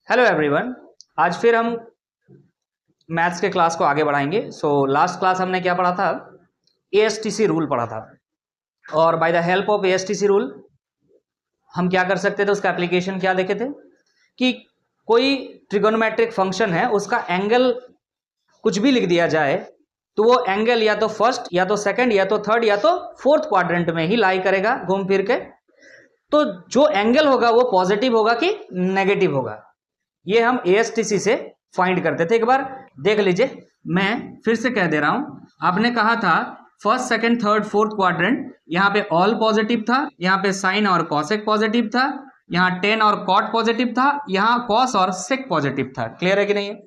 Hello everyone. आज फिर हम मैथ्स के क्लास को आगे बढ़ाएंगे। लास्ट क्लास हमने क्या पढ़ा था? एएसटीसी रूल पढ़ा था, और by the help of ASTC rule हम क्या कर सकते थे, उसका एप्लीकेशन क्या देखे थे कि कोई ट्रिगोनोमेट्रिक फंक्शन है, उसका एंगल कुछ भी लिख दिया जाए तो वो एंगल या तो फर्स्ट या तो सेकंड या तो थर्ड या तो फोर्थ क्वाड्रेंट में ही लाई करेगा घूम फिर के। तो जो एंगल होगा वो पॉजिटिव होगा कि नेगेटिव होगा, ये हम एएसटीसी से फाइंड करते थे। एक बार देख लीजिए, मैं फिर से कह दे रहा हूं। आपने कहा था first second third fourth quadrant, यहां पे ऑल पॉजिटिव था, यहां पे साइन और कॉसेक पॉजिटिव था, यहां टेन और कॉट पॉजिटिव था, यहां कॉस और सेक पॉजिटिव था। क्लियर है कि नहीं है?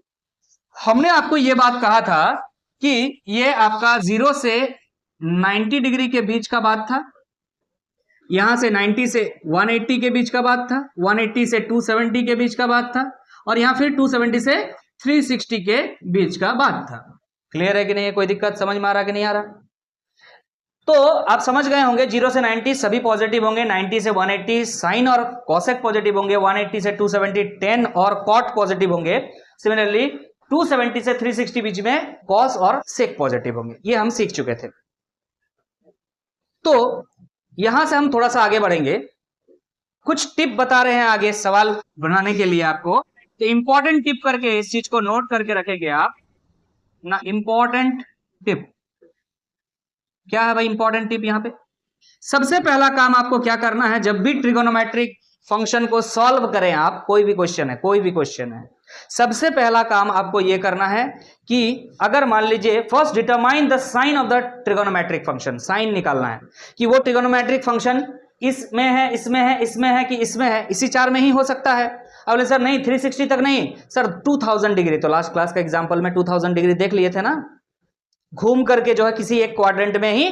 हमने आपको यह बात कहा था कि ये आपका 0 से 90 डिग्री के बीच का बात था, यहां से 90 से 180 के बीच का बात था, 180 से 270 के बीच का बात था, और यहां फिर 270 से 360 के बीच का बात था। क्लियर है कि नहीं? कोई दिक्कत समझ में आ रहा कि नहीं आ रहा? तो आप समझ गए होंगे 0 से 90 सभी पॉजिटिव होंगे, 90 से 180 साइन और कॉसेक पॉजिटिव होंगे, 180 से 270 टेन और कॉट पॉजिटिव होंगे। सिमिलरली 270 से 360 बीच में कॉस और सेक पॉजिटिव होंगे। ये हम सीख चुके थे। तो यहां से हम थोड़ा सा आगे बढ़ेंगे, कुछ टिप बता रहे हैं आगे सवाल बनाने के लिए आपको। तो इंपॉर्टेंट टिप करके इस चीज को नोट करके रखेंगे आप ना। इंपॉर्टेंट टिप क्या है भाई? इंपॉर्टेंट टिप यहां पे सबसे पहला काम आपको क्या करना है, जब भी ट्रिगोनोमेट्रिक फंक्शन को सॉल्व करें आप, कोई भी क्वेश्चन है, सबसे पहला काम आपको यह करना है कि अगर मान लीजिए first determine the sine of the trigonometric function, sine निकालना है कि वो ट्रिगोनोमेट्रिक फंक्शन इसमें है, इसमें है, इसमें है कि इसमें है, इसी चार में ही हो सकता है। अब सर नहीं 360 तक नहीं सर, 2000 डिग्री। तो लास्ट क्लास का एग्जांपल में 2000 डिग्री देख लिए थे ना, घूम करके जो है किसी एक क्वाड्रेंट में ही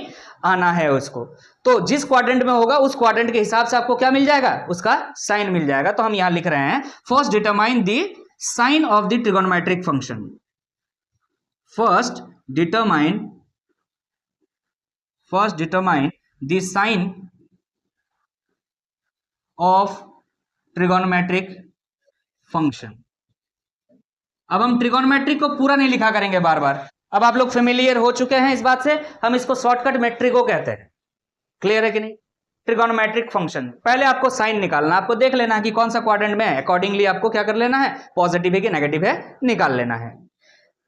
आना है उसको। तो जिस क्वाड्रेंट में होगा उस क्वाड्रेंट के हिसाब से आपको क्या मिल जाएगा, उसका साइन मिल जाएगा। तो हम यहां लिख रहे हैं first determine the sine of the trigonometric function. First determine the sine of trigonometric function. अब हम ट्रिगोनोमेट्रिक को पूरा नहीं लिखा करेंगे बार बार, अब आप लोग फेमिलियर हो चुके हैं इस बात से, हम इसको शॉर्टकट में ट्रिगो कहते हैं। क्लियर है कि नहीं? ट्रिगोनोमेट्रिक फंक्शन पहले आपको साइन निकालना, आपको देख लेना है कि कौन सा क्वाड्रेंट में है, अकॉर्डिंगली आपको क्या कर लेना है, पॉजिटिव है कि नेगेटिव है निकाल लेना है।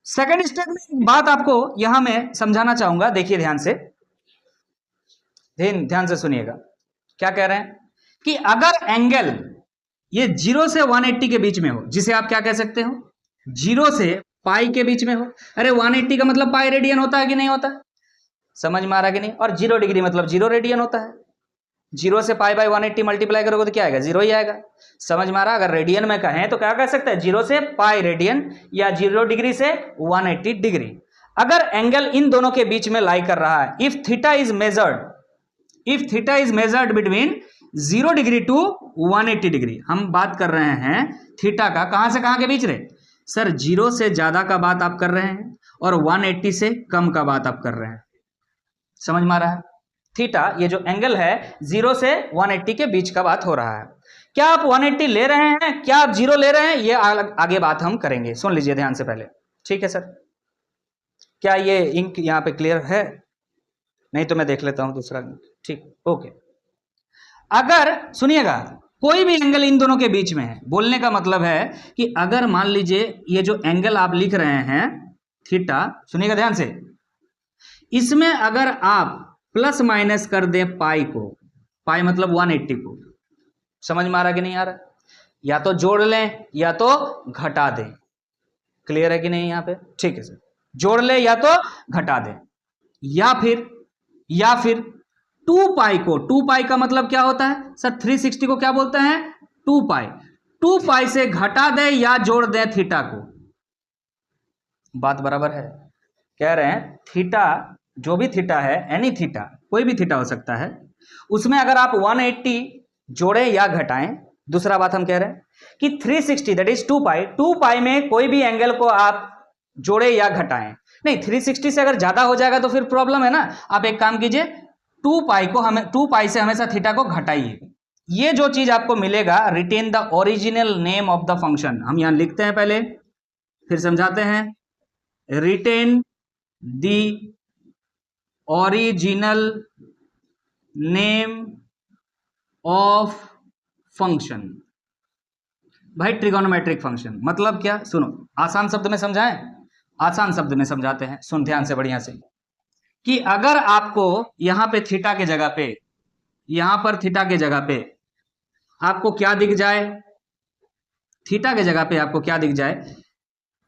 सेकंड स्टेप में बात आपको यहां मैं समझाना चाहूंगा, देखिए ध्यान से सुनिएगा। क्या कह रहे हैं कि अगर एंगल ये 0 से 180 के बीच में हो, जिसे आप क्या कह सकते हो, 0 से पाई के बीच में हो। अरे 180 का मतलब पाई रेडियन होता है कि नहीं होता है? समझ में आ रहा कि नहीं? और 0 डिग्री मतलब 0 रेडियन होता है। 0 से पाई बाय 180 मल्टीप्लाई करोगे तो क्या आएगा, 0 ही आएगा। समझ में आ रहा? अगर रेडियन में कहें तो क्या कह सकते हैं, 0 से पाई रेडियन या 0 डिग्री से 180 डिग्री। अगर एंगल इन दोनों के बीच में लाई कर रहा है, if theta is measured between 0 degree to 180 degree, हम बात कर रहे हैं थीटा का कहां से कहां के बीच रे सर, 0 से ज्यादा का बात आप कर रहे हैं और 180 से कम का बात आप कर रहे हैं। समझ में आ रहा है? थीटा ये जो एंगल है 0 से 180 के बीच का बात हो रहा है। क्या आप 180 ले रहे हैं, क्या आप 0 ले रहे हैं, ये आगे बात हम करेंगे। सुन लीजिए ध्यान से पहले, ठीक है सर? क्या ये इंक यहां पे क्लियर है? नहीं तो मैं देख लेता हूं दूसरा। ठीक, ओके। अगर सुनिएगा, कोई भी एंगल इन दोनों के बीच में है, बोलने का मतलब है कि अगर मान लीजिए ये जो एंगल आप लिख रहे हैं थीटा, सुनिएगा ध्यान से, इसमें अगर आप प्लस माइनस कर दें पाई को, पाई मतलब 180 को, समझ में आ रहा कि नहीं आ रहा? या तो जोड़ लें या तो घटा दें। क्लियर है कि नहीं यहां पे? ठीक है सर, जोड़ ले या तो घटा दें, या फिर 2 पाई को, 2 पाई का मतलब क्या होता है सर, 360 को क्या बोलते हैं, 2 पाई। 2 पाई से घटा दें या जोड़ दें थीटा को, बात बराबर है। कह रहे हैं थीटा, जो भी थीटा है, एनी थीटा, कोई भी थीटा हो सकता है, उसमें अगर आप 180 जोड़ें या घटाएं, दूसरा बात हम कह रहे हैं कि 360 दैट इज 2 पाई, 2 पाई में कोई भी एंगल को आप जोड़े या घटाएं। नहीं, 360 से अगर ज्यादा हो जाएगा तो फिर प्रॉब्लम है ना। आप एक काम कीजिए, 2 पाई से हमेशा थीटा को घटाइए, ये जो चीज आपको मिलेगा, retain the original name of the function, हम यहां लिखते हैं पहले फिर समझाते हैं। Retain the original name of function. भाई ट्रिगोनोमेट्रिक फंक्शन मतलब क्या, सुनो आसान शब्द में समझाएं, आसान शब्द में समझाते हैं, सुन ध्यान से बढ़िया से, कि अगर आपको यहां पे थीटा के जगह पे, यहां पर थीटा के जगह पे आपको क्या दिख जाए, थीटा के जगह पे आपको क्या दिख जाए,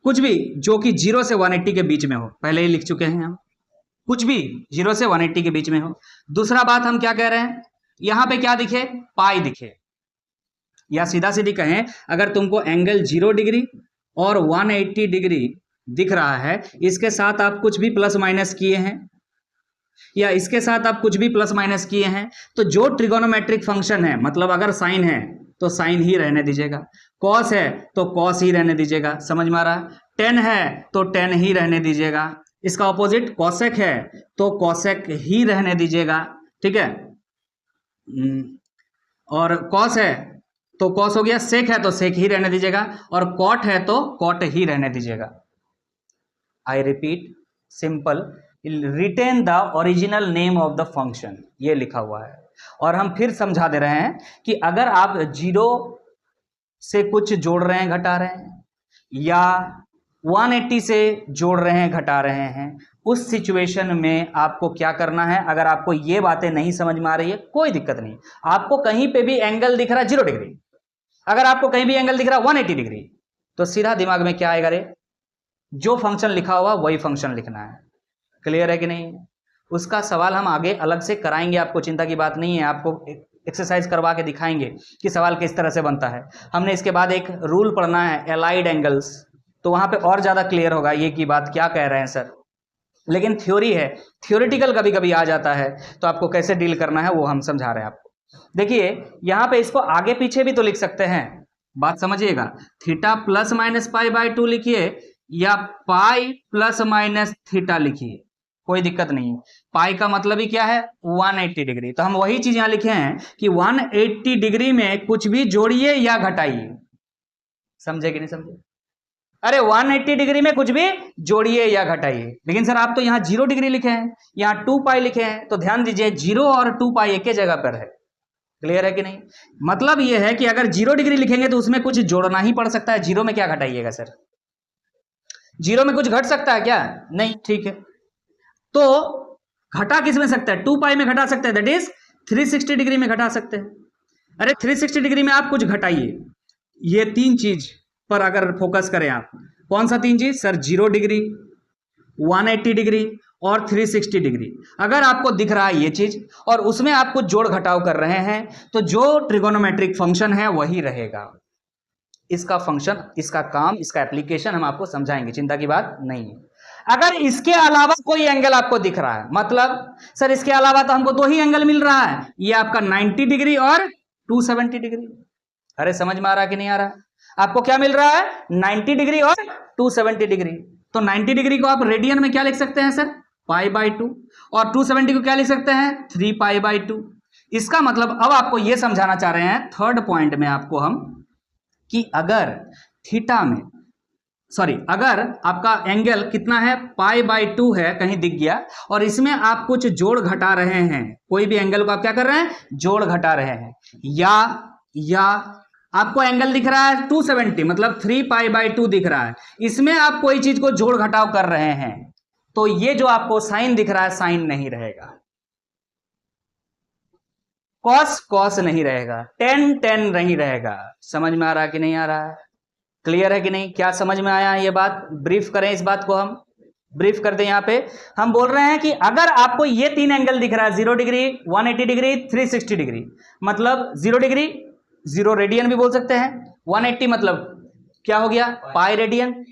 कुछ भी जो कि 0 से 180 के बीच में हो, पहले ही लिख चुके हैं हम, कुछ भी 0 से 180 के बीच में हो। दूसरा बात हम क्या कह रहे हैं, यहां पे क्या दिखे, पाई दिखे, या सीधा सीधी कहें अगर तुमको एंगल 0 डिग्री और 180 डिग्री दिख रहा है, इसके साथ आप कुछ भी प्लस माइनस किए हैं, या इसके साथ आप कुछ भी प्लस माइनस किए हैं, तो जो ट्रिगोनोमेट्रिक फंक्शन है, मतलब अगर साइन है तो साइन ही रहने दीजिएगा, कॉस है तो कॉस ही रहने दीजिएगा, समझ में आ रहा है, टेन है तो टेन ही रहने दीजिएगा, इसका ऑपोजिट कॉसेक है तो कॉसेक ही रहने दीजिएगा, ठीक है। और कॉस है तो कॉस हो गया, सेक है तो सेक ही रहने दीजिएगा, और कॉट है तो कॉट ही रहने दीजिएगा। I repeat, simple, retain the original name of the function, ये लिखा हुआ है। और हम फिर समझा दे रहे हैं कि अगर आप 0 से कुछ जोड़ रहे हैं, घटा रहे हैं, या 180 से जोड़ रहे हैं, घटा रहे हैं, उस सिचुएशन में आपको क्या करना है। अगर आपको ये बातें नहीं समझ में आ रही है, कोई दिक्कत नहीं, आपको कहीं पे भी एंगल दिख रहा है 0 डिग्री, अगर आपको कहीं भी एंगल दिख रहा है 180 डिग्री, तो सीधा दिमाग में क्या आएगा, रे जो फंक्शन लिखा हुआ वही फंक्शन लिखना है। क्लियर है कि नहीं? उसका सवाल हम आगे अलग से कराएंगे, आपको चिंता की बात नहीं है, आपको एक्सरसाइज करवा के दिखाएंगे कि सवाल किस तरह से बनता है। हमने इसके बाद एक रूल पढ़ना है एलाइड एंगल्स, तो वहां पे और ज्यादा क्लियर होगा ये की बात क्या कह रहे हैं सर। लेकिन थ्योरी है, थ्योरेटिकल कभी कभी आ जाता है, तो आपको कैसे डील करना है वो हम समझा रहे हैं आपको। देखिए यहां पे इसको आगे पीछे भी तो लिख सकते हैं, बात समझिएगा, theta plus minus pi by 2 लिखिए, या पाई प्लस माइनस थीटा लिखिए, कोई दिक्कत नहीं। पाई का मतलब ही क्या है, 180 डिग्री, तो हम वही चीज यहां लिखे हैं कि 180 डिग्री में कुछ भी जोड़िए या घटाइए, समझे कि नहीं समझे? अरे 180 डिग्री में कुछ भी जोड़िए या घटाइए, लेकिन सर आप तो यहाँ 0 डिग्री लिखे हैं, यहाँ 2 पाई लिखे हैं, तो ध्यान दीजिए 0 और 2 पाई एक ही जगह पर है। क्लियर है कि नहीं? मतलब यह है कि अगर 0 डिग्री लिखेंगे तो उसमें कुछ जोड़ना ही पड़ सकता है, 0 में क्या घटाइएगा सर, 0 में कुछ घट सकता है क्या? नहीं, ठीक है, तो घटा किस में सकता है, 2 पाई में घटा सकते हैं, दैट इज 360 डिग्री में घटा सकते हैं। अरे 360 डिग्री में आप कुछ घटाइए, ये 3 चीज पर अगर फोकस करें आप, कौन सा 3 चीज सर, 0 डिग्री, 180 डिग्री और 360 डिग्री, अगर आपको दिख रहा है ये चीज और उसमें आप कुछ जोड़ घटाव कर रहे हैं, तो जो ट्रिगोनोमेट्रिक फंक्शन है वही रहेगा। इसका फंक्शन, इसका काम, इसका एप्लीकेशन हम आपको समझाएंगे, चिंता की बात नहीं है। अगर इसके अलावा कोई एंगल आपको दिख रहा है, मतलब सर इसके अलावा तो हमको 2 ही एंगल मिल रहा है, ये आपका 90 डिग्री और 270 डिग्री, अरे समझ में आ रहा है कि नहीं आ रहा है? आपको क्या मिल रहा है, 90 डिग्री और 270 डिग्री, तो 90 डिग्री को आप रेडियन में क्या लिख सकते हैं सर, पाई बाय 2, और 270 को क्या लिख सकते हैं, 3 पाई बाय 2। इसका मतलब अब आपको यह समझाना चाह रहे हैं थर्ड पॉइंट में आपको हम, कि अगर थीटा में, सॉरी, अगर आपका एंगल कितना है, पाई बाय 2 है, कहीं दिख गया, और इसमें आप कुछ जोड़ घटा रहे हैं, कोई भी एंगल को आप क्या कर रहे हैं, जोड़ घटा रहे हैं, या आपको एंगल दिख रहा है 270, मतलब 3 पाई बाय 2 दिख रहा है, इसमें आप कोई चीज को जोड़ घटाव कर रहे हैं, तो ये जो आपको साइन दिख रहा है, साइन नहीं रहेगा, कॉस कॉस नहीं रहेगा, टेन टेन नहीं रहेगा। समझ में आ रहा है कि नहीं आ रहा है? क्लियर है कि नहीं? क्या समझ में आया ये बात? ब्रीफ करें इस बात को, हम ब्रीफ कर दें। यहां पे हम बोल रहे हैं कि अगर आपको ये 3 एंगल दिख रहा है, 0 डिग्री, 180 डिग्री, 360 डिग्री, मतलब 0 डिग्री 0 रेडियन भी बोल सकते हैं, 180 मतलब क्या हो गया, पाई रेडियन,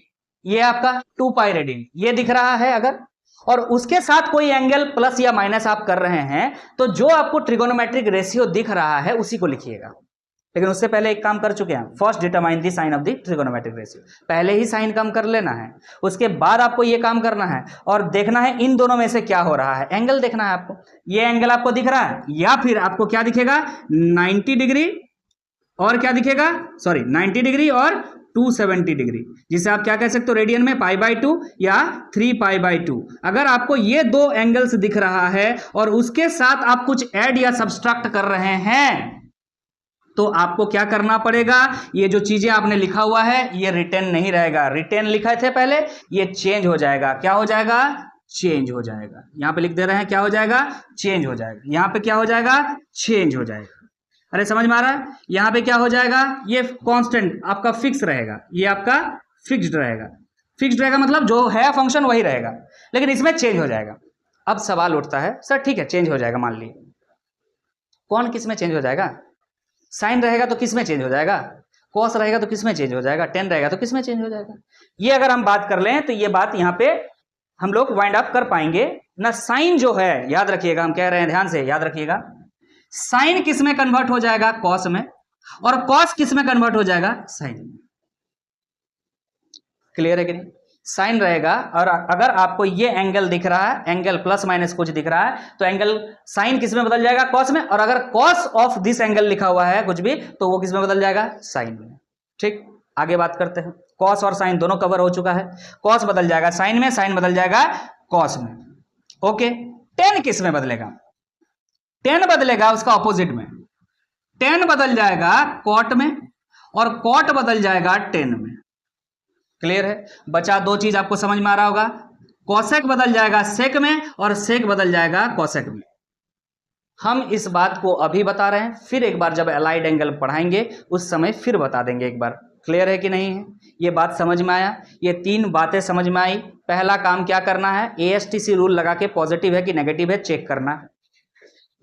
ये आपका 2 पाई रेडियन, ये दिख रहा है अगर, और उसके साथ कोई एंगल प्लस या माइनस आप कर रहे हैं, तो जो आपको ट्रिगोनोमेट्रिक रेशियो दिख रहा है उसी को लिखिएगा। लेकिन उससे पहले एक काम कर चुके हैं, first determine the sine of the trigonometric ratio, पहले ही साइन कम कर लेना है, उसके बाद आपको ये काम करना है और देखना है इन दोनों में से क्या हो रहा है, एंगल देखना है आपको। ये एंगल आपको दिख रहा है या फिर आपको क्या दिखेगा 90 डिग्री और क्या दिखेगा, सॉरी 90 डिग्री और 270 डिग्री, जिसे आप क्या कह सकते हो रेडियन में π/2 या 3π/2। अगर आपको ये दो एंगल्स दिख रहा है और उसके साथ आप कुछ ऐड या सब्सट्रैक्ट कर रहे हैं तो आपको क्या करना पड़ेगा, ये जो चीजें आपने लिखा हुआ है ये रिटेन नहीं रहेगा, रिटेन लिखे थे पहले, ये चेंज हो जाएगा। क्या हो जाएगा, चेंज हो जाएगा। यहां पे लिख दे रहे हैं क्या हो जाएगा, चेंज हो जाएगा। यहां पे क्या हो जाएगा, चेंज हो जाएगा। अरे समझ में आ रहा है, यहां पे क्या हो जाएगा, ये कांस्टेंट आपका फिक्स रहेगा, ये आपका फिक्स्ड रहेगा। फिक्स्ड रहेगा मतलब जो है फंक्शन वही रहेगा, लेकिन इसमें चेंज हो जाएगा। अब सवाल उठता है सर ठीक है चेंज हो जाएगा, मान लीजिए कौन किस में चेंज हो जाएगा, साइन रहेगा तो किस में चेंज हो जाएगा, कॉस रहेगा तो किस में चेंज हो जाएगा, टेन रहेगा तो किस में चेंज हो जाएगा। ये अगर हम बात कर लें तो ये बात यहाँ पे हम लोग वाइंड अप कर पाएंगे ना। साइन जो है, याद रखिएगा हम कह रहे हैं, ध्यान से याद रखिएगा, साइन किस में कन्वर्ट हो जाएगा, कॉस में, और कॉस किस में कन्वर्ट हो जाएगा, साइन में। क्लियर है कि नहीं, साइन रहेगा और अगर आपको ये एंगल दिख रहा है, एंगल प्लस माइनस कुछ दिख रहा है तो एंगल साइन किस में बदल जाएगा, कॉस में, और अगर कॉस ऑफ दिस एंगल लिखा हुआ है कुछ भी तो वो किस में बदल जाएगा, साइन में। ठीक, आगे बात करते हैं। कॉस और साइन दोनों कवर हो चुका है, कॉस बदल जाएगा साइन में, साइन बदल जाएगा कॉस में। ओके, टेन किस में बदलेगा, टेन बदलेगा उसका ऑपोजिट में, टेन बदल जाएगा कॉट में और कॉट बदल जाएगा टेन में। क्लियर है, बचा दो चीज आपको समझ में आ रहा होगा, कॉसेक बदल जाएगा सेक में और सेक बदल जाएगा कॉसेक में। हम इस बात को अभी बता रहे हैं, फिर एक बार जब अलाइड एंगल पढ़ाएंगे उस समय फिर बता देंगे एक बार। क्लियर है कि नहीं है, ये बात समझ में आया, ये तीन बातें समझ में आई। पहला काम क्या करना है, ASTC रूल लगा के पॉजिटिव है कि नेगेटिव है चेक करना है।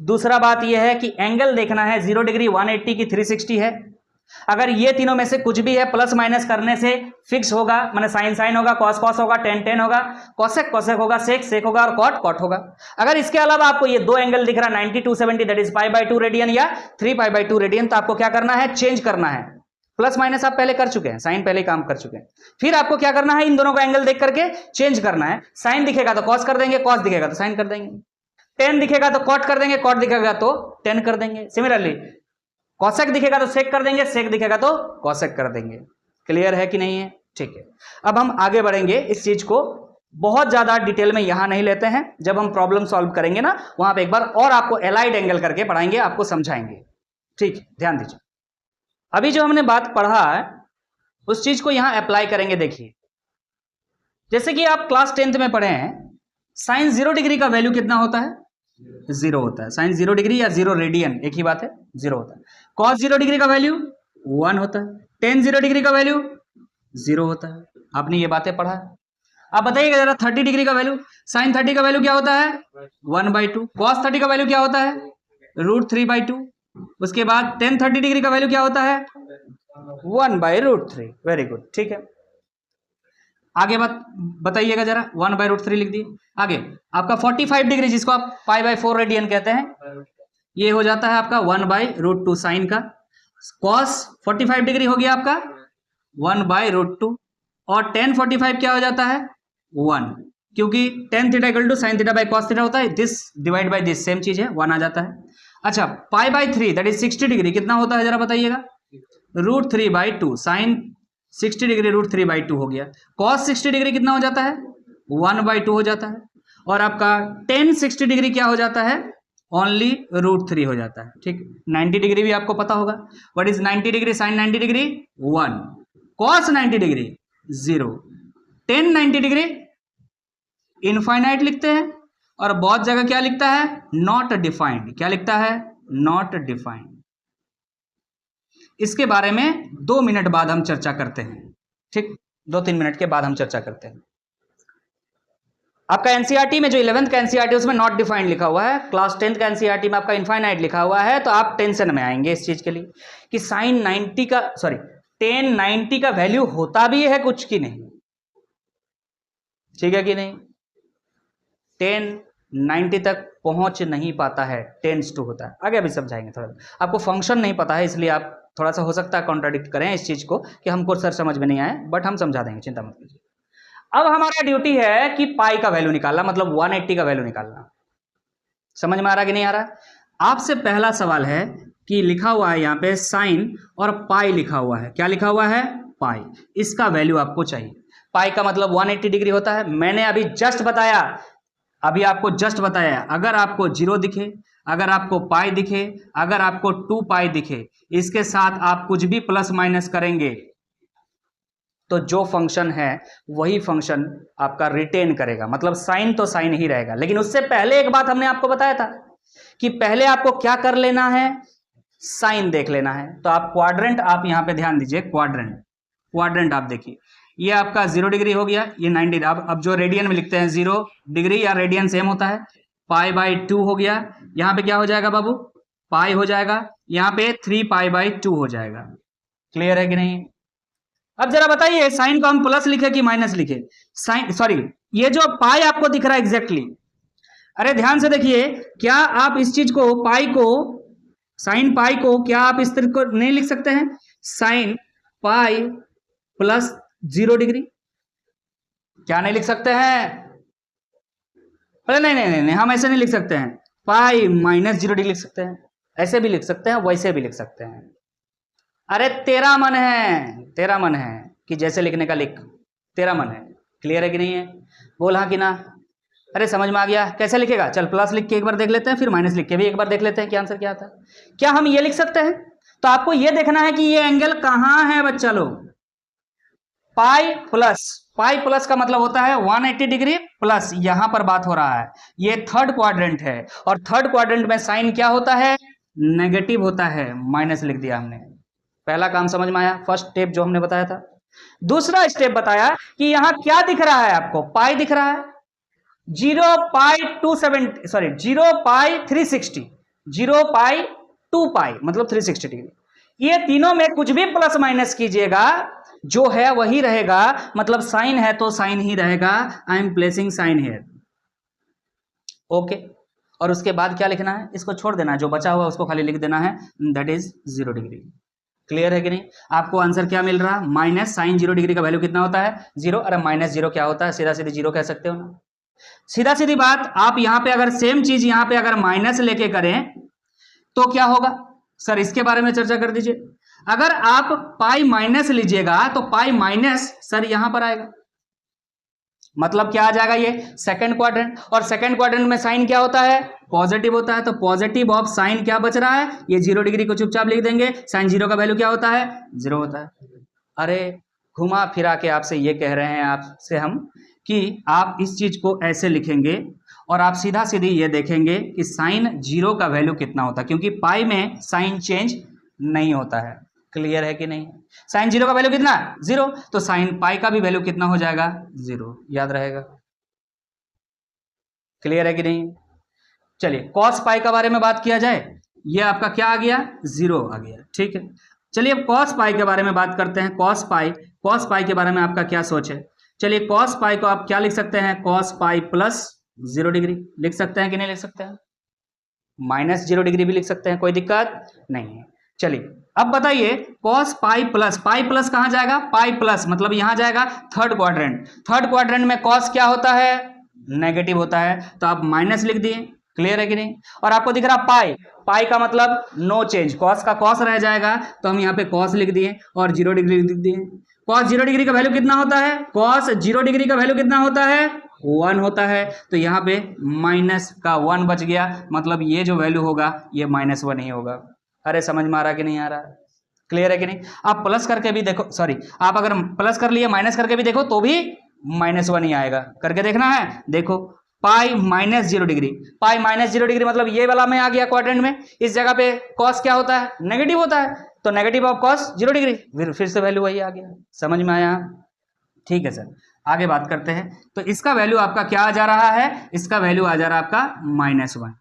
दूसरा बात यह है कि एंगल देखना है, 0 डिग्री 180 की 360 है, अगर ये तीनों में से कुछ भी है प्लस माइनस करने से फिक्स होगा, माने साइन साइन होगा, कॉस कॉस होगा, टेन टेन होगा, कॉसेक कॉसेक होगा, सेक सेक होगा और कॉट कॉट होगा। अगर इसके अलावा आपको ये दो एंगल दिख रहा है 90 270 दैट इज π/2 रेडियन या 3π/2 रेडियन, तो आपको क्या करना है, चेंज करना है। प्लस माइनस आप पहले कर चुके हैं, साइन पहले काम कर चुके हैं, फिर आपको क्या करना है, इन दोनों का एंगल देख करके चेंज करना है। साइन दिखेगा तो कॉस कर देंगे, कॉस दिखेगा तो साइन कर देंगे, टेन दिखेगा तो कॉट कर देंगे, कॉट दिखेगा तो टेन कर देंगे। सिमिलरली कॉसेक दिखेगा तो सेक कर देंगे, सेक दिखेगा तो कॉसेक कर देंगे। क्लियर है कि नहीं है, ठीक है। अब हम आगे बढ़ेंगे, इस चीज को बहुत ज्यादा डिटेल में यहां नहीं लेते हैं, जब हम प्रॉब्लम सॉल्व करेंगे ना वहां पे एक बार और आपको एलाइड एंगल करके पढ़ाएंगे, आपको समझाएंगे। ठीक है, ध्यान दीजिए। अभी जो हमने बात पढ़ा है उस चीज को यहां अप्लाई करेंगे। देखिए जैसे कि आप क्लास 10th में पढ़े हैं, साइन 0 डिग्री का वैल्यू कितना होता है, 0 होता है। साइन 0 डिग्री या 0 रेडियन एक ही बात है, 0 होता है। कॉस 0 डिग्री का वैल्यू 1 होता है। टेन 0 डिग्री का वैल्यू 0 होता है। आपने ये बातें पढ़ा है। आप बताइएगा जरा 30 डिग्री का वैल्यू, साइन 30 का वैल्यू क्या होता है, 1/2। कॉस 30 का वैल्यू क्या होता है, √3/2। उसके बाद टेन 30 डिग्री का वैल्यू क्या होता है, 1/√3। वेरी गुड, ठीक है। आगे बताइएगा जरा, 1/√3 लिख दिए। आगे आपका 45 डिग्री जिसको आप π/4 रेडियन कहते हैं, ये हो जाता है आपका 1/√2 साइन का। कॉस 45 डिग्री हो गया आपका 1/√2 और tan 45 क्या हो जाता है 1, क्योंकि tan theta equal to sin theta by cos theta होता है, this divide by this same चीज है, 1 आ जाता है। अच्छा π/3 दैट इज 60 डिग्री कितना होता है जरा बताइएगा, √3/2 साइन 60 डिग्री √3/2 हो गया। cos 60 डिग्री कितना हो जाता है 1/2 हो जाता है। और आपका tan 60 डिग्री क्या हो जाता है, ओनली √3 हो जाता है। ठीक, 90 डिग्री भी आपको पता होगा, what is 90 degree, sine 90 degree 1, cos 90 degree 0, tan 90 degree infinite लिखते हैं और बहुत जगह क्या लिखता है, नॉट डिफाइंड। क्या लिखता है, नॉट डिफाइंड। इसके बारे में 2 मिनट बाद हम चर्चा करते हैं। ठीक, 2-3 मिनट के बाद हम चर्चा करते हैं। आपका एनसीईआरटी में जो 11th का एनसीईआरटी उसमें नॉट डिफाइंड लिखा हुआ है, क्लास 10th का एनसीईआरटी में आपका इनफाइनाइट लिखा हुआ है, तो आप टेंशन में आएंगे इस चीज के लिए कि साइन 90 का tan 90 का वैल्यू होता भी है कुछ की नहीं। ठीक है कि नहीं, tan 90 तक पहुंच नहीं पाता है, टेंस टू होता है। आगे अभी समझाएंगे, थोड़ा आपको फंक्शन नहीं पता है इसलिए आप थोड़ा सा हो सकता है कॉन्ट्राडिक्ट करें इस चीज को कि हमको सर समझ में नहीं आए, बट हम समझा देंगे, चिंता मत कीजिए। अब हमारा ड्यूटी है कि पाई का वैल्यू निकालना, मतलब 180 का वैल्यू निकालना। समझ में आ रहा कि नहीं आ रहा? आपसे पहला सवाल है कि लिखा हुआ है यहाँ पे साइन और पाई लिखा हुआ है। क्या लिखा हुआ है? पाई। इसका वैल्यू आपको चाहिए। पाई का मतलब 180 डिग्री होता है। मैंने अभी जस्ट बताया, अभी आपको जस्ट बताया, अगर आपको 0 दिखे, अगर आपको पाई दिखे, अगर आपको 2 पाई दिखे, इसके साथ आप कुछ भी प्लस माइनस करेंगे तो जो फंक्शन है वही फंक्शन आपका रिटेन करेगा, मतलब साइन तो साइन ही रहेगा। लेकिन उससे पहले एक बात हमने आपको बताया था कि पहले आपको क्या कर लेना है? साइन देख लेना है। तो आप क्वाड्रेंट, आप यहां पे ध्यान दीजिए, क्वाड्रेंट आप देखिए, ये आपका 0 डिग्री हो गया, ये 90। अब जो रेडियन में लिखते हैं 0 डिग्री या रेडियन सेम होता है, पाई बाई 2 हो गया। यहां पे क्या हो जाएगा बाबू? पाई हो जाएगा, यहां पे 3 पाई बाई 2 हो जाएगा। क्लियर है कि नहीं? अब जरा बताइए, साइन को हम प्लस लिखे कि माइनस लिखे? साइन, सॉरी, ये जो पाई आपको दिख रहा है एग्जैक्टली, अरे ध्यान से देखिए, क्या आप इस चीज को, पाई को, साइन पाई को, क्या आप इस तरह को नहीं लिख सकते हैं? साइन पाई प्लस 0 डिग्री, क्या नहीं लिख सकते हैं? अरे नहीं नहीं नहीं, हम ऐसे नहीं लिख सकते हैं। पाई माइनस 0 डिग्री लिख सकते हैं, ऐसे भी लिख सकते हैं, वैसे भी लिख सकते हैं। अरे तेरा मन है, तेरा मन है कि जैसे लिखने का लिख, तेरा मन है। क्लियर है कि नहीं है? बोल हाँ कि ना? अरे समझ में आ गया? कैसे लिखेगा? चल प्लस लिख के एक बार देख लेते हैं, फिर माइनस लिख के भी एक बार देख लेते हैं कि आंसर क्या आता है। क्या हम ये लिख सकते हैं? तो आपको ये देखना है कि ये एंगल कहां है बच्चा लोग। पाई प्लस का मतलब होता है 180 डिग्री प्लस, यहां पर बात हो रहा है, ये थर्ड क्वाड्रेंट है, और थर्ड क्वाड्रेंट में साइन क्या होता है? नेगेटिव होता है। माइनस लिख दिया हमने। पहला काम समझ में आया, फर्स्ट स्टेप जो हमने बताया था। दूसरा स्टेप बताया कि यहां क्या दिख रहा है आपको? पाई दिख रहा है। 0 पाई 270, सॉरी 0 पाई 360, 0 पाई 2 पाई मतलब 360 डिग्री। ये तीनों में कुछ भी प्लस माइनस कीजिएगा, जो है वही रहेगा, मतलब साइन है तो साइन ही रहेगा। I am placing sine here. Okay, और उसके बाद क्या लिखना है? इसको छोड़ देना है, जो बचा हुआ उसको खाली लिख देना है, दैट इज 0 डिग्री। क्लियर है कि नहीं? आपको आंसर क्या मिल रहा? माइनस साइन 0 डिग्री का वैल्यू कितना होता है? 0। अरे माइनस 0 क्या होता है? सीधा सीधी 0 कह सकते हो ना। सीधा सीधी बात, आप यहां पे अगर सेम चीज यहां पे अगर माइनस लेके करें तो क्या होगा? सर इसके बारे में चर्चा कर दीजिए। अगर आप पाई माइनस लीजिएगा तो पाई माइनस सर यहां पर आएगा, मतलब क्या आ जाएगा? ये सेकंड क्वाड्रेंट, और सेकंड क्वाड्रेंट में साइन क्या होता है? पॉजिटिव होता है। तो पॉजिटिव ऑफ साइन क्या बच रहा है? ये 0 डिग्री को चुपचाप लिख देंगे। साइन 0 का वैल्यू क्या होता है? 0 होता है। अरे घुमा फिरा के आपसे ये कह रहे हैं आपसे हम कि आप इस चीज को ऐसे लिखेंगे और आप सीधा सीधी ये देखेंगे कि साइन 0 का वैल्यू कितना होता है, क्योंकि पाई में साइन चेंज नहीं होता है। क्लियर है कि नहीं? साइन 0 का वैल्यू कितना? 0। तो साइन पाई का भी वैल्यू कितना हो जाएगा? 0। याद रहेगा? क्लियर है कि नहीं? चलिए कॉस पाई का बारे में बात किया जाए। ये आपका क्या आ गया? 0 आ गया। ठीक है, चलिए अब कॉस पाई के बारे में बात करते हैं। कॉस पाई के बारे में आपका क्या सोच है? चलिए कॉस पाई को आप क्या लिख सकते हैं? कॉस पाई प्लस 0 डिग्री लिख सकते हैं कि नहीं लिख सकते हैं? माइनस 0 डिग्री भी लिख सकते हैं, कोई दिक्कत नहीं है। चलिए अब बताइए, कॉस पाई प्लस कहां जाएगा? पाई प्लस मतलब यहां जाएगा थर्ड क्वाड्रेंट। थर्ड क्वाड्रेंट में कॉस क्या होता है? नेगेटिव होता है, तो आप माइनस लिख दिए। क्लियर है कि नहीं? और आपको दिख रहा पाई का मतलब नो चेंज, कॉस का कॉस रह जाएगा, तो हम यहाँ पे कॉस लिख दिए और 0 डिग्री लिख दिए। कॉस 0 डिग्री का वैल्यू कितना होता है? कॉस 0 डिग्री का वैल्यू कितना होता है? 1 होता है। तो यहाँ पे माइनस का 1 बच गया, मतलब ये जो वैल्यू होगा ये -1 ही होगा। अरे समझ में आ रहा कि नहीं आ रहा? क्लियर है कि नहीं? आप प्लस करके भी देखो, सॉरी आप अगर प्लस कर लिए माइनस करके भी देखो तो भी -1 ही आएगा। करके देखना है, देखो pi minus 0 degree, pi minus 0 degree मतलब ये वाला में आ गया क्वाड्रेंट में। इस जगह पे कॉस क्या होता है? नेगेटिव होता है, तो नेगेटिव ऑफ कॉस 0 डिग्री, फिर से वैल्यू वही आ गया। समझ में आया? ठीक है सर, आगे बात करते हैं। तो इसका वैल्यू आपका क्या आ जा रहा है? इसका वैल्यू आ जा रहा है आपका -1।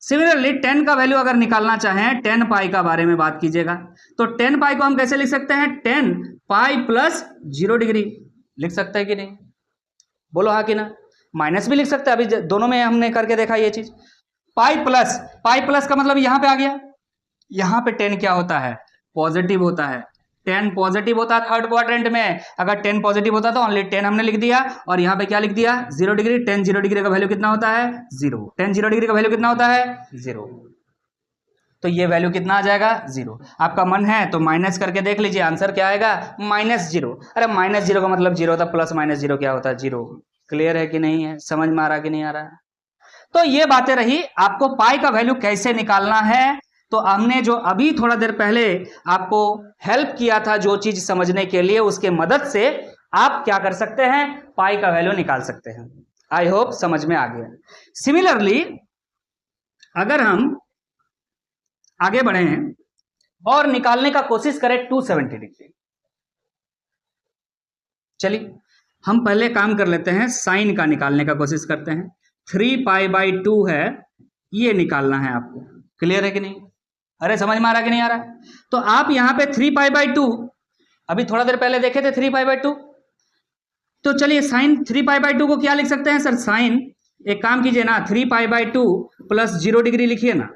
सिमिलरली 10 का वैल्यू अगर निकालना चाहें, 10 पाई का बारे में बात कीजिएगा, तो 10 पाई को हम कैसे लिख सकते हैं? 10 पाई प्लस 0 डिग्री लिख सकते हैं कि नहीं? बोलो हाँ कि ना? माइनस भी लिख सकते हैं, अभी दोनों में हमने करके देखा ये चीज। पाई प्लस का मतलब यहां पे आ गया, यहां पे 10 क्या होता है? पॉजिटिव होता है, 10 पॉजिटिव होता है थर्ड क्वाड्रेंट में। अगर 10 पॉजिटिव होता तो ओनली 10 हमने लिख दिया, और यहाँ पे क्या लिख दिया 0 डिग्री। 10 0 डिग्री का वैल्यू कितना होता है 0। 10 0 डिग्री का वैल्यू कितना होता है 0। तो ये वैल्यू कितना आ जाएगा 0। आपका मन है तो माइनस करके देख लीजिए, आंसर क्या आएगा -0। अरे -0 का मतलब 0 होता, प्लस -0 क्या होता है 0। क्लियर है कि नहीं है, समझ में आ रहा कि नहीं आ रहा है? तो ये बातें रही, आपको पाई का वैल्यू कैसे निकालना है। तो हमने जो अभी थोड़ा देर पहले आपको हेल्प किया था जो चीज समझने के लिए, उसके मदद से आप क्या कर सकते हैं, पाई का वैल्यू निकाल सकते हैं। आई होप समझ में आ गया। सिमिलरली अगर हम आगे बढ़े हैं और निकालने का कोशिश करें 270 डिग्री, चलिए हम पहले काम कर लेते हैं, साइन का निकालने का कोशिश करते हैं। 3π/2 है, ये निकालना है आपको। क्लियर है कि नहीं? अरे समझ में आ रहा कि नहीं आ रहा? तो आप यहां पे 3π/2 अभी थोड़ा देर पहले देखे थे 3π/2, तो चलिए साइन 3π/2 को क्या लिख सकते हैं सर? साइन एक काम कीजिए ना, 3π/2 प्लस 0 डिग्री लिखिए ना।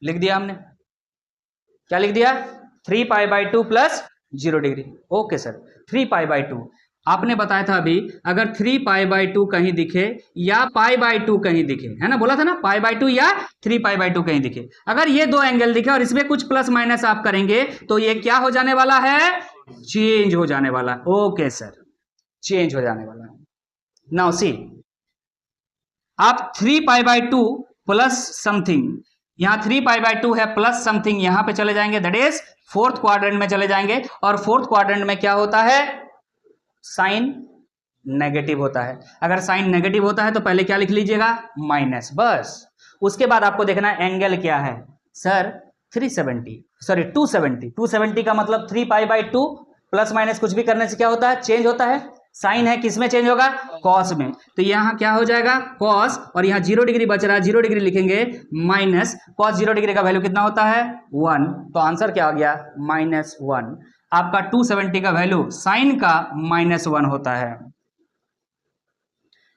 लिख दिया हमने, क्या लिख दिया 3π/2 प्लस 0 डिग्री। ओके सर, 3π/2 आपने बताया था अभी, अगर 3π/2 कहीं दिखे या π/2 कहीं दिखे, है ना, बोला था ना π/2 या 3π/2 कहीं दिखे, अगर ये दो एंगल दिखे और इसमें कुछ प्लस माइनस आप करेंगे तो ये क्या हो जाने वाला है, चेंज हो जाने वाला। ओके सर, चेंज हो जाने वाला है। नाउ सी, आप 3π/2 प्लस समथिंग, यहां 3π/2 है प्लस समथिंग, यहां पे चले जाएंगे, दैट इज फोर्थ क्वाड्रेंट में चले जाएंगे, और फोर्थ क्वाड्रेंट में क्या होता है, साइन नेगेटिव होता है। अगर साइन नेगेटिव होता है तो पहले क्या लिख लीजिएगा माइनस, बस। उसके बाद आपको देखना एंगल क्या है सर, 270 का मतलब 3π/2 प्लस माइनस कुछ भी करने से क्या होता है, चेंज होता है। साइन है, किस में चेंज होगा, कॉस में, तो यहां क्या हो जाएगा कॉस, और यहां 0 डिग्री बच रहा है, 0 डिग्री लिखेंगे माइनस कॉस 0 डिग्री का वैल्यू कितना होता है 1, तो आंसर क्या आ गया -1। आपका 270 का वैल्यू साइन का -1 होता है।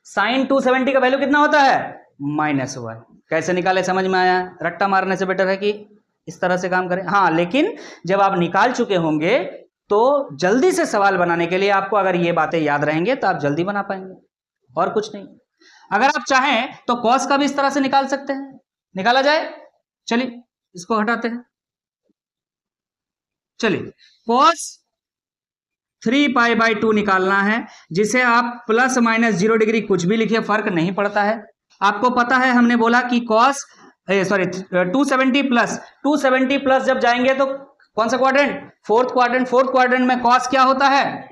साइन 270 का वैल्यू कितना होता है -1। कैसे निकाले, समझ में आया? रट्टा मारने से बेटर है कि इस तरह से काम करें। हाँ, लेकिन जब आप निकाल चुके होंगे तो जल्दी से सवाल बनाने के लिए आपको अगर ये बातें याद रहेंगे तो आप जल्दी बना पाएंगे, और कुछ नहीं। अगर आप चाहें तो कॉस का भी इस तरह से निकाल सकते हैं, निकाला जाए। चलिए इसको हटाते हैं, चलिए कॉस 3π/2 निकालना है, जिसे आप प्लस माइनस 0 डिग्री कुछ भी लिखिए, फर्क नहीं पड़ता है। आपको पता है हमने बोला कि कॉस 270 प्लस जब जाएंगे तो कौन सा quadrant, fourth quadrant. Fourth quadrant में कॉस क्या होता है,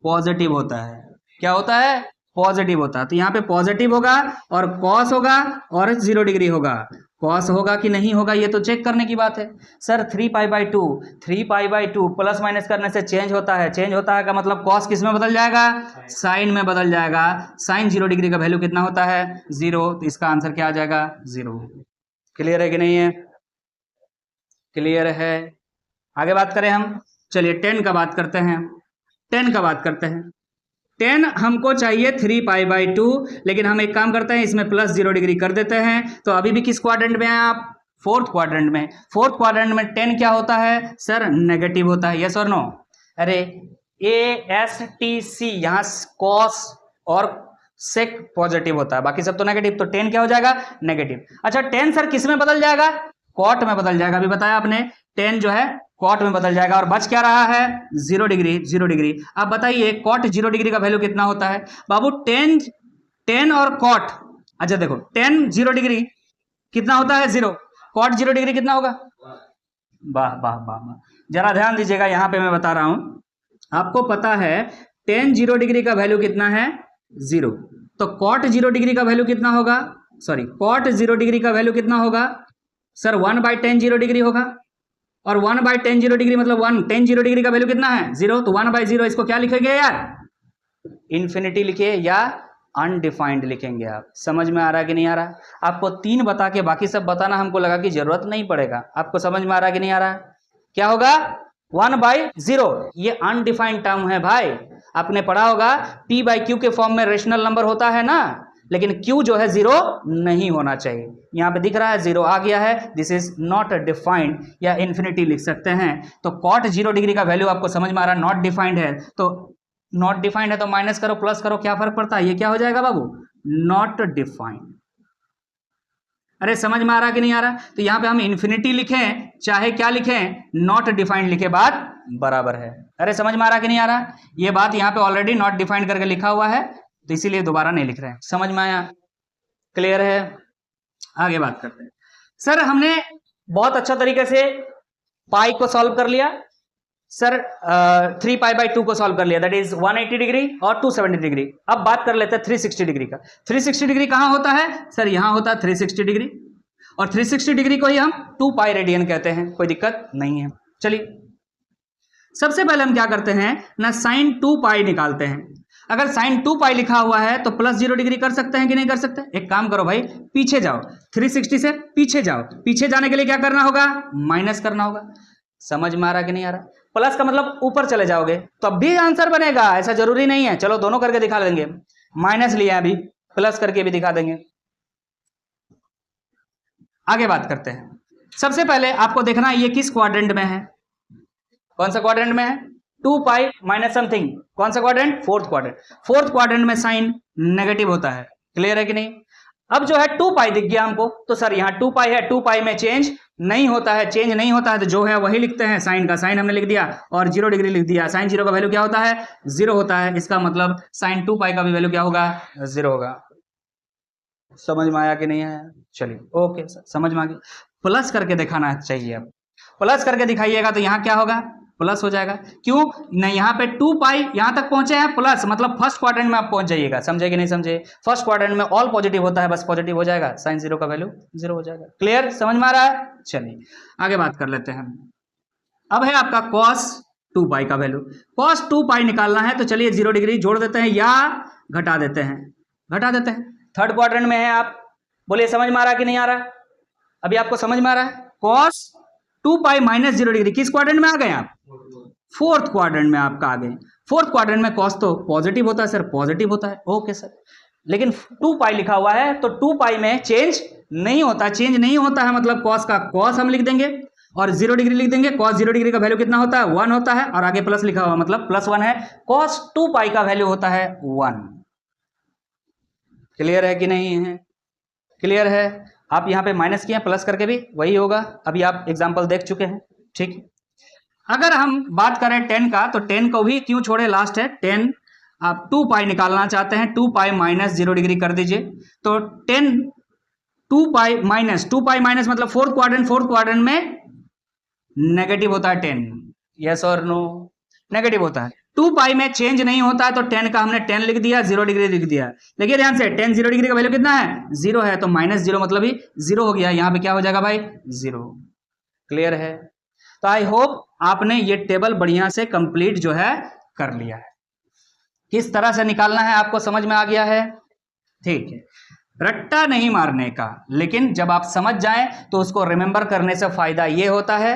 पॉजिटिव होता है। क्या होता है, पॉजिटिव होता है। तो यहाँ पे पॉजिटिव होगा और कॉस होगा और 0 डिग्री होगा। कॉस होगा कि नहीं होगा ये तो चेक करने की बात है। सर 3π/2 प्लस माइनस करने से चेंज होता है, चेंज होता है का मतलब कॉस किस में बदल जाएगा, साइन में बदल जाएगा। साइन 0 डिग्री का वैल्यू कितना होता है 0, तो इसका आंसर क्या आ जाएगा 0। क्लियर है कि नहीं है? क्लियर है। आगे बात करें हम, चलिए 10 का बात करते हैं। 10 का बात करते हैं। 10 हमको चाहिए 3π/2, लेकिन हम एक काम करते हैं, इसमें प्लस 0 डिग्री कर देते हैं। तो अभी भी किस क्वाड्रेंट में हैं आप, फोर्थ क्वाड्रेंट में। फोर्थ क्वाड्रेंट में 10 क्या होता है सर, नेगेटिव होता है। यस और नो? अरे ASTC यहाँ कॉस और सेक पॉजिटिव होता है, बाकी सब तो नेगेटिव, तो 10 क्या हो जाएगा नेगेटिव। अच्छा 10 सर किस में बदल जाएगा, कॉट में बदल जाएगा। अभी बताया आपने 10 जो है कॉट में बदल जाएगा, और बच क्या रहा है 0 डिग्री। 0 डिग्री अब बताइए कॉट 0 डिग्री का वैल्यू कितना होता है बाबू, 10 और कॉट। अच्छा देखो 10 0 डिग्री कितना होता है 0, कॉट 0 डिग्री कितना होगा, वाह वाह वाह वाह। जरा ध्यान दीजिएगा, यहां पे मैं बता रहा हूं, आपको पता है 10 0 डिग्री का वैल्यू कितना है 0, तो कॉट 0 डिग्री का वैल्यू कितना होगा, सॉरी कॉट 0 डिग्री का वैल्यू कितना होगा सर 1/10 0 डिग्री होगा। और 1/10 0 डिग्री मतलब 10 0 डिग्री का वैल्यू कितना है 0, तो 1/0 इसको क्या लिखेंगे यार, इन्फिनिटी लिखिए या अनडिफाइंड लिखेंगे। आप समझ में आ रहा है कि नहीं आ रहा? आपको 3 बता के बाकी सब बताना हमको लगा कि जरूरत नहीं पड़ेगा। आपको समझ में आ रहा है कि नहीं आ रहा? क्या होगा 1/0, ये अनडिफाइंड टर्म है भाई। आपने पढ़ा होगा P/Q के फॉर्म में रेशनल नंबर होता है ना, लेकिन Q जो है 0 नहीं होना चाहिए। यहाँ पे दिख रहा है 0 आ गया है, दिस इज नॉट डिफाइंड या इन्फिनिटी लिख सकते हैं। तो कॉट 0 डिग्री का वैल्यू आपको समझ में आ रहा है, नॉट डिफाइंड है, तो नॉट डिफाइंड है तो माइनस करो प्लस करो, क्या फर्क पड़ता है, ये क्या हो जाएगा बाबू, नॉट डिफाइंड। अरे समझ में आ रहा कि नहीं आ रहा? तो यहाँ पे हम इन्फिनिटी लिखें चाहे क्या लिखें, नॉट डिफाइंड लिखे बात बराबर है। अरे समझ में आ रहा कि नहीं आ रहा? ये बात यहाँ पे ऑलरेडी नॉट डिफाइंड करके लिखा हुआ है, तो इसीलिए दोबारा नहीं लिख रहे हैं। समझ में आया? क्लियर है? आगे बात करते हैं। सर हमने बहुत अच्छा तरीके से पाई को सॉल्व कर लिया सर, 3 पाई बाई 2 को सॉल्व कर लिया, दैट इज 180 डिग्री और 270 डिग्री। अब बात कर लेते हैं 360 डिग्री का। 360 डिग्री कहां होता है सर? यहां होता है 360 डिग्री, और 360 डिग्री को ही हम 2 पाई रेडियन कहते हैं, कोई दिक्कत नहीं है। चलिए सबसे पहले हम क्या करते हैं ना, साइन 2 पाई निकालते हैं। अगर साइन 2 पाई लिखा हुआ है तो प्लस 0 डिग्री कर सकते हैं कि नहीं कर सकते? एक काम करो भाई, पीछे जाओ, 360 से पीछे जाओ, पीछे जाने के लिए क्या करना होगा, माइनस करना होगा। समझ में आ रहा कि नहीं आ रहा? प्लस का मतलब ऊपर चले जाओगे तब भी आंसर बनेगा, ऐसा जरूरी नहीं है। चलो दोनों करके दिखा देंगे, माइनस लिया अभी, प्लस करके भी दिखा देंगे। आगे बात करते हैं। सबसे पहले आपको देखना है ये किस क्वाड्रेंट में है, कौन सा क्वाड्रेंट में है, 2 पाई माइनस समथिंग, कौन सा quadrant, fourth quadrant. Fourth quadrant में साइन नेगेटिव होता है, क्लियर है कि नहीं? अब जो है 2 पाई दिख गया हमको, तो सर यहाँ 2 पाई है, 2 पाई में चेंज नहीं होता है, चेंज नहीं होता है तो जो है वही लिखते हैं, साइन का साइन हमने लिख दिया और 0 डिग्री लिख दिया। साइन 0 का वैल्यू क्या होता है, 0 होता है, इसका मतलब साइन 2 पाई का भी वैल्यू क्या होगा, 0 होगा। समझ में आया कि नहीं आया? चलिए ओके सर, समझ में आ गया। प्लस करके दिखाना चाहिए, अब प्लस करके दिखाइएगा तो यहाँ क्या होगा, प्लस हो जाएगा। क्यों नहीं, यहाँ पे 2 पाई यहां तक पहुंचे हैं प्लस, मतलब फर्स्ट क्वाड्रेंट में आप पहुंच जाइएगा, समझे कि नहीं समझे? फर्स्ट क्वाड्रेंट में ऑल पॉजिटिव होता है, बस पॉजिटिव हो जाएगा, साइन 0 का वैल्यू 0 हो जाएगा। क्लियर, समझ में आ रहा है? चलिए आगे बात कर लेते हैं। अब है आपका cos 2 पाई का वैल्यू। cos 2 पाई निकालना है तो चलिए 0 डिग्री जोड़ देते हैं या घटा देते हैं, घटा देते हैं। थर्ड क्वाड्रेंट में है, आप बोलिए समझ में आ रहा कि नहीं आ रहा? अभी आपको समझ में आ रहा है? cos 2 पाई माइनस 0 डिग्री किस क्वाड्रेंट में आ गए आप, फोर्थ क्वाड्रेंट में आपका आ गए। फोर्थ क्वाड्रेंट में cos तो पॉजिटिव होता है सर, पॉजिटिव होता है, ओके सर। लेकिन 2 पाई लिखा हुआ है तो 2 पाई में चेंज नहीं होता, चेंज नहीं होता है मतलब cos का cos हम लिख देंगे और 0 डिग्री लिख देंगे। cos 0 डिग्री का वैल्यू कितना होता है, 1 होता है, और आगे प्लस लिखा हुआ मतलब +1 है। cos 2 पाई का वैल्यू होता है 1। क्लियर है कि नहीं है? क्लियर है? आप यहाँ पे माइनस किए, प्लस करके भी वही होगा, अभी आप एग्जाम्पल देख चुके हैं, ठीक है। अगर हम बात करें 10 का तो 10 को भी क्यों छोड़े, लास्ट है 10। आप 2 पाई निकालना चाहते हैं, 2 पाई माइनस 0 डिग्री कर दीजिए तो 10 2 पाई माइनस मतलब फोर्थ क्वाड्रेंट में नेगेटिव होता है 10, यस और नो, नेगेटिव होता है। 2 पाई में चेंज नहीं होता है तो 10 का हमने 10 लिख दिया, 0 डिग्री लिख दिया। देखिए ध्यान से, 10 0 डिग्री का वैल्यू कितना है, 0 है, तो माइनस 0 मतलब ही 0 हो गया, यहाँ पे क्या हो जाएगा भाई, 0। क्लियर है? तो आई होप आपने ये टेबल बढ़िया से कंप्लीट जो है कर लिया है, किस तरह से निकालना है आपको समझ में आ गया है, ठीक है। रट्टा नहीं मारने का, लेकिन जब आप समझ जाएं तो उसको रिमेंबर करने से फायदा ये होता है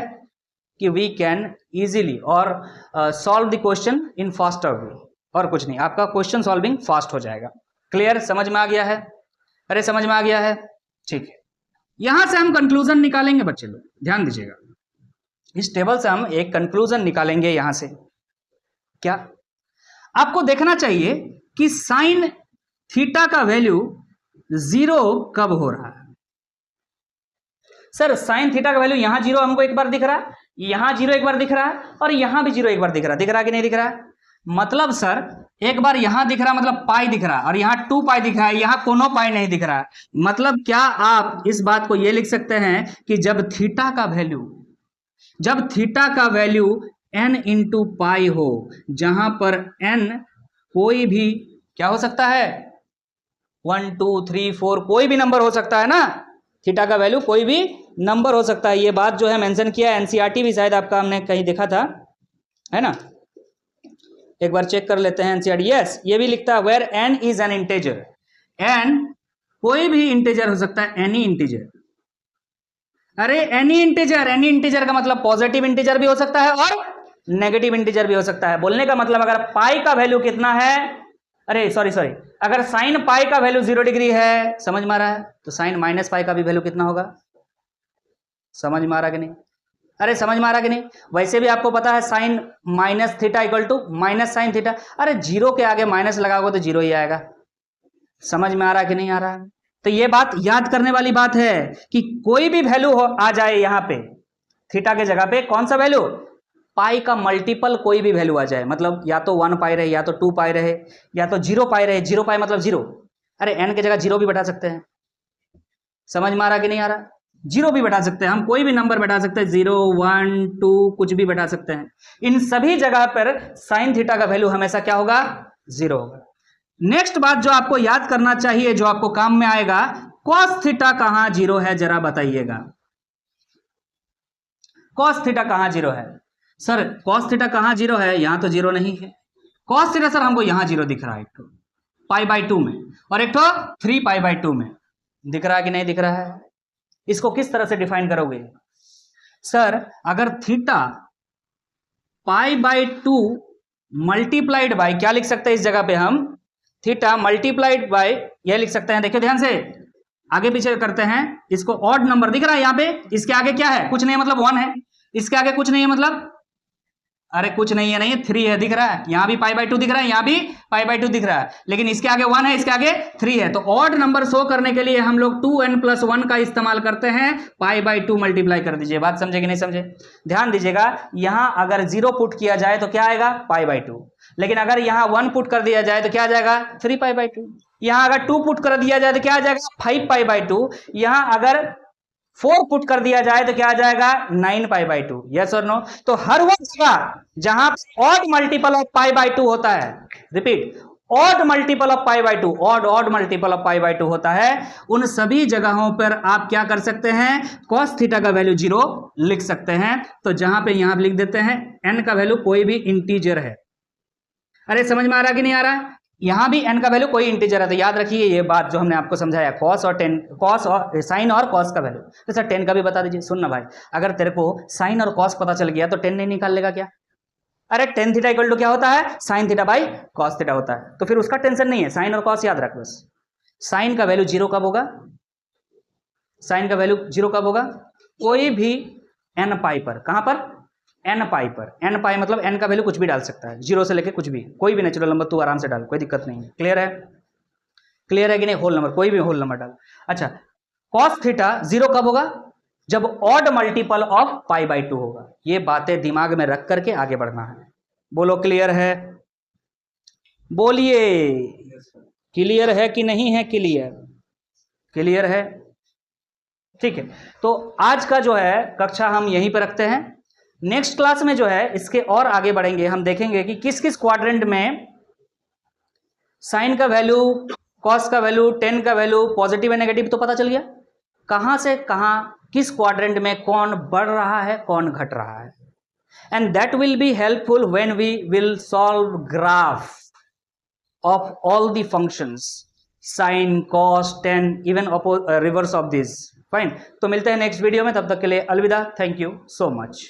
कि वी कैन इजीली और solve the question in faster way, और कुछ नहीं, आपका क्वेश्चन सॉल्विंग फास्ट हो जाएगा। क्लियर, समझ में आ गया है? अरे समझ में आ गया है, ठीक है। यहां से हम कंक्लूजन निकालेंगे बच्चे लोग, ध्यान दीजिएगा, इस टेबल से हम एक कंक्लूजन निकालेंगे। यहां से क्या आपको देखना चाहिए कि साइन थीटा का वैल्यू 0 कब हो रहा है। सर साइन थीटा का वैल्यू यहां 0 हमको एक बार दिख रहा है, यहां 0 एक बार दिख रहा है, और यहां भी 0 एक बार दिख रहा है कि नहीं दिख रहा है? मतलब सर एक बार यहां दिख रहा मतलब पाई दिख रहा है, और यहां 2 पाई दिख रहा है, यहां कोनो पाई नहीं दिख रहा है। मतलब क्या आप इस बात को यह लिख सकते हैं कि जब थीटा का वैल्यू n इंटू पाई हो, जहां पर n कोई भी क्या हो सकता है, 1 2 3 4 कोई भी नंबर हो सकता है ना, थीटा का वैल्यू कोई भी नंबर हो सकता है। ये बात जो है मेंशन किया है, एनसीईआरटी भी शायद आपका हमने कहीं देखा था, है ना, एक बार चेक कर लेते हैं एनसीईआरटी। यस, ये भी लिखता है where n is an integer, n कोई भी इंटीजर हो सकता है, एनी इंटीजर। अरे एनी इंटीजर का मतलब पॉजिटिव इंटीजर भी हो सकता है और नेगेटिव इंटीजर भी हो सकता है। बोलने का मतलब अगर पाई का वैल्यू कितना है, अरे सॉरी सॉरी, अगर साइन पाई का वैल्यू 0 डिग्री है, समझ में आ रहा है, तो साइन माइनस पाई का भी वैल्यू कितना होगा? समझ में आ रहा कि नहीं? अरे समझ में आ रहा कि नहीं? वैसे भी आपको पता है sine minus theta equal to minus sine theta. अरे जीरो के आगे माइनस लगाओगे तो जीरो ही आएगा। समझ में आ रहा कि नहीं आ रहा? तो ये बात याद करने वाली बात है कि कोई भी वैल्यू आ जाए यहां पे थीटा के जगह पे, कौन सा वैल्यू? पाई का मल्टीपल कोई भी वैल्यू आ जाए, मतलब या तो 1 पाई रहे, या तो 2 पाई रहे, या तो 0 पाई रहे। 0 पाई मतलब 0। अरे n के जगह 0 भी बैठा सकते हैं। समझ में आ रहा कि नहीं आ रहा? 0 भी बैठा सकते हैं, हम कोई भी नंबर बैठा सकते हैं, 0 1 2 कुछ भी बैठा सकते हैं। इन सभी जगह पर साइन थीटा का वैल्यू हमेशा क्या होगा? 0 होगा। नेक्स्ट बात जो आपको याद करना चाहिए, जो आपको काम में आएगा, कॉस थीटा कहां 0 है, जरा बताइएगा। कॉस थीटा कहां 0 है? सर कॉस थीटा कहां 0 है? यहां तो 0 नहीं है। कॉस थीटा सर हमको यहां 0 दिख रहा है, एक तो पाई बाई 2 में, और एक तो 3 पाई बाई 2 में। दिख रहा है कि नहीं दिख रहा है? इसको किस तरह से डिफाइन करोगे? सर अगर theta pi by 2 multiplied by, क्या लिख सकते हैं इस जगह पे हम? थीटा मल्टीप्लाइड बाई, यह लिख सकते हैं। देखिए ध्यान से, आगे पीछे करते हैं। इसको ऑड नंबर दिख रहा है यहाँ पे, इसके आगे क्या है? कुछ नहीं है, मतलब 1 है। इसके आगे कुछ नहीं है, मतलब अरे कुछ नहीं है, नहीं 3 है, दिख रहा है। यहां भी पाई बाई 2 दिख रहा है, यहां भी पाई बाई 2 दिख रहा है, लेकिन इसके आगे 1 है, इसके आगे 3 है। तो ऑड नंबर शो करने के लिए हम लोग 2n+1 का इस्तेमाल करते हैं। पाई बाई 2 मल्टीप्लाई कर दीजिए। बात समझे कि नहीं समझे? ध्यान दीजिएगा, यहां अगर 0 पुट किया जाए तो क्या आएगा? Pi by 2। लेकिन अगर यहां 1 पुट कर दिया जाए तो क्या आ जाएगा? 3 पाई बाई 2। यहां अगर 2 पुट कर दिया जाए तो क्या आ जाएगा? 5 पाई बाई 2। यहां अगर 4 पुट कर दिया जाए तो क्या आ जाएगा? 9 पाई बाई 2। यस और नो? तो हर वो जगह जहां odd multiple of pi by 2 होता है, repeat, odd multiple of pi by 2, odd multiple of pi by 2 होता है, उन सभी जगहों पर आप क्या कर सकते हैं? cos थीटा का वैल्यू 0 लिख सकते हैं। तो जहां पे यहां लिख देते हैं n का वैल्यू कोई भी इंटीजर है। अरे समझ में आ रहा कि नहीं आ रहा? यहां भी n का वैल्यू कोई इंटीजर है। तो याद रखिए ये बात जो हमने आपको समझाया, cos और tan, cos और साइन और cos का वैल्यू। तो सर tan का भी बता दीजिए। सुन ना भाई, अगर तेरे को साइन और cos पता चल गया तो tan नहीं निकाल लेगा क्या? अरे tan थीटा इक्वल टू क्या होता है? Sine theta by cos theta होता है। तो फिर उसका टेंशन नहीं है, साइन और cos याद रख बस। साइन का वैल्यू 0 कब होगा? साइन का वैल्यू 0 कब होगा? कोई भी n पाई पर। कहां पर? n पाई पर। n पाई मतलब n का वैल्यू कुछ भी डाल सकता है, 0 से लेके कुछ भी, कोई भी नेचुरल नंबर तू आराम से डाल, कोई दिक्कत नहीं है। क्लियर है? क्लियर है कि नहीं? होल नंबर, कोई भी होल नंबर डाल। अच्छा, cos थीटा 0 कब होगा? जब odd multiple of pi by 2 होगा। ये बातें दिमाग में रख करके आगे बढ़ना है। बोलो क्लियर है? बोलिए क्लियर है कि नहीं है? क्लियर? क्लियर है? ठीक है, तो आज का जो है कक्षा हम यहीं पर रखते हैं। नेक्स्ट क्लास में जो है इसके और आगे बढ़ेंगे, हम देखेंगे कि किस किस क्वाड्रेंट में साइन का वैल्यू, कॉस का वैल्यू, टेन का वैल्यू, पॉजिटिव एंड नेगेटिव तो पता चल गया। कहां से कहां किस क्वाड्रेंट में कौन बढ़ रहा है, कौन घट रहा है। And that will be helpful when we will solve graph of all the functions, sine, cos, tan, even reverse of this. Fine, तो मिलते हैं नेक्स्ट वीडियो में, तब तक के लिए अलविदा। Thank you so much.